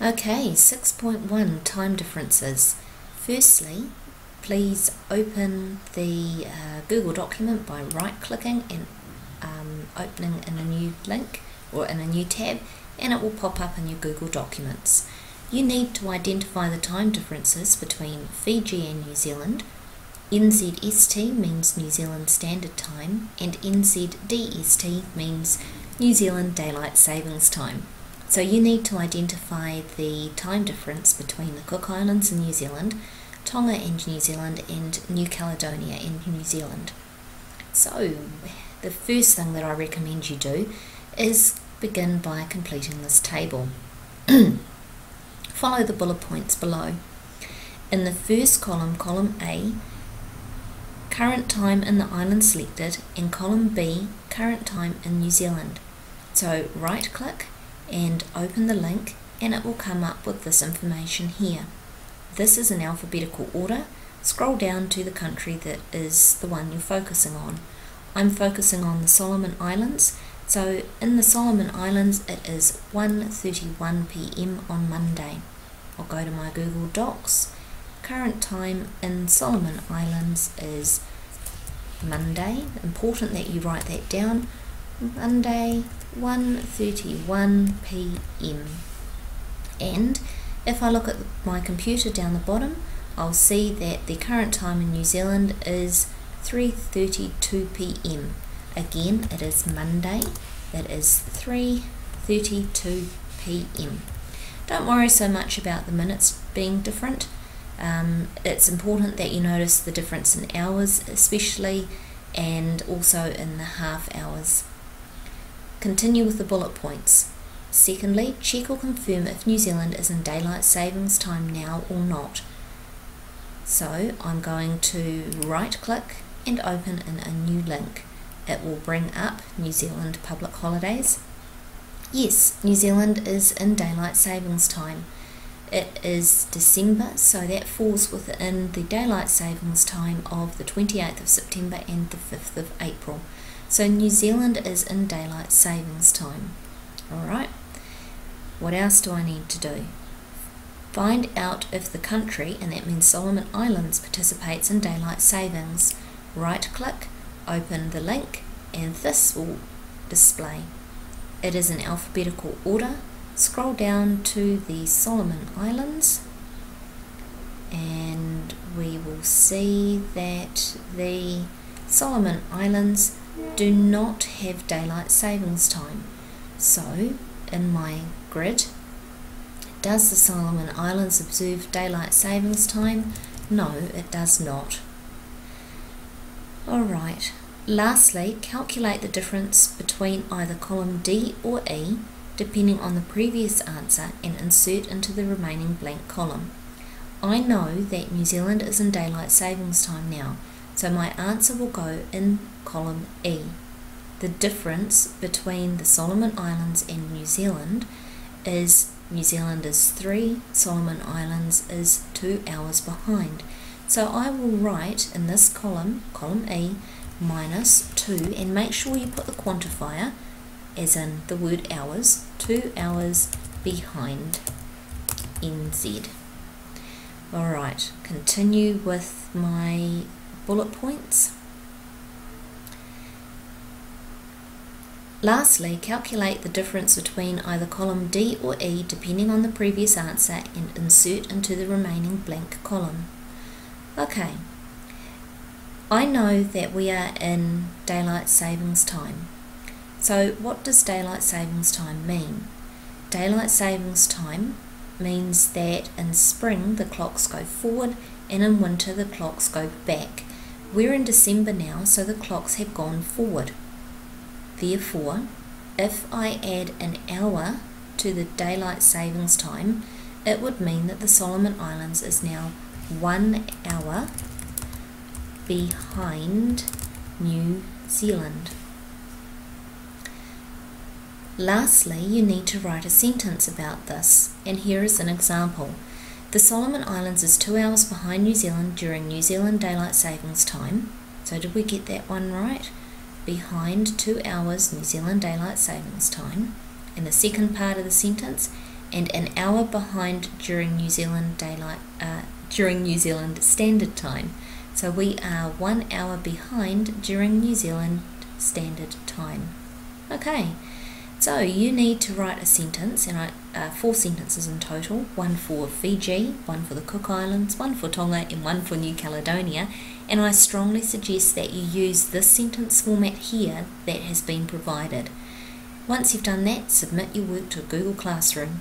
Okay, 6.1 time differences. Firstly, please open the Google document by right-clicking and opening in a new link or in a new tab, and it will pop up in your Google Documents. You need to identify the time differences between Fiji and New Zealand. NZST means New Zealand Standard Time, and NZDST means New Zealand Daylight Savings Time. So you need to identify the time difference between the Cook Islands in New Zealand, Tonga and New Zealand, and New Caledonia in New Zealand. So the first thing that I recommend you do is begin by completing this table. Follow the bullet points below. In the first column, column A, current time in the island selected, and column B, current time in New Zealand. So right click and open the link, and it will come up with this information here. This is in alphabetical order. Scroll down to the country that is the one you're focusing on. I'm focusing on the Solomon Islands. So in the Solomon Islands it is 1:31 p.m. on Monday. I'll go to my Google Docs. Current time in Solomon Islands is Monday. Important that you write that down. Monday, 1:31 p.m. And if I look at my computer down the bottom, I'll see that the current time in New Zealand is 3:32 p.m. Again, it is Monday. That is 3:32 p.m. Don't worry so much about the minutes being different. It's important that you notice the difference in hours especially, and also in the half hours. Continue with the bullet points. Secondly, check or confirm if New Zealand is in daylight savings time now or not. So I'm going to right click and open in a new link. It will bring up New Zealand public holidays. Yes, New Zealand is in daylight savings time. It is December, so that falls within the daylight savings time of the 28th of September and the 5th of April. So New Zealand is in daylight savings time. Alright, what else do I need to do? Find out if the country, and that means Solomon Islands, participates in daylight savings. Right click, open the link, and this will display. It is in alphabetical order. Scroll down to the Solomon Islands, and we will see that the Solomon Islands do not have daylight savings time. So in my grid, does the Solomon Islands observe daylight savings time? No, it does not. Alright, lastly, calculate the difference between either column D or E depending on the previous answer and insert into the remaining blank column. I know that New Zealand is in daylight savings time now, so my answer will go in column E. The difference between the Solomon Islands and New Zealand is New Zealand is 3, Solomon Islands is 2 hours behind. So I will write in this column, column E, minus 2, and make sure you put the quantifier, as in the word hours, 2 hours behind NZ. Alright, continue with my bullet points. Lastly, calculate the difference between either column D or E depending on the previous answer and insert into the remaining blank column. Okay, I know that we are in daylight savings time. So what does daylight savings time mean? Daylight savings time means that in spring the clocks go forward and in winter the clocks go back. We're in December now, so the clocks have gone forward. Therefore, if I add an hour to the daylight savings time, it would mean that the Solomon Islands is now 1 hour behind New Zealand. Lastly, you need to write a sentence about this, and here is an example. The Solomon Islands is 2 hours behind New Zealand during New Zealand Daylight Savings Time. So did we get that one right? Behind 2 hours New Zealand Daylight Savings Time. And the second part of the sentence, and an hour behind during New Zealand Standard Time. So we are 1 hour behind during New Zealand Standard Time. Okay, so you need to write a sentence, and 4 sentences in total, 1 for Fiji, 1 for the Cook Islands, 1 for Tonga, and 1 for New Caledonia. And I strongly suggest that you use this sentence format here that has been provided. Once you've done that, submit your work to Google Classroom.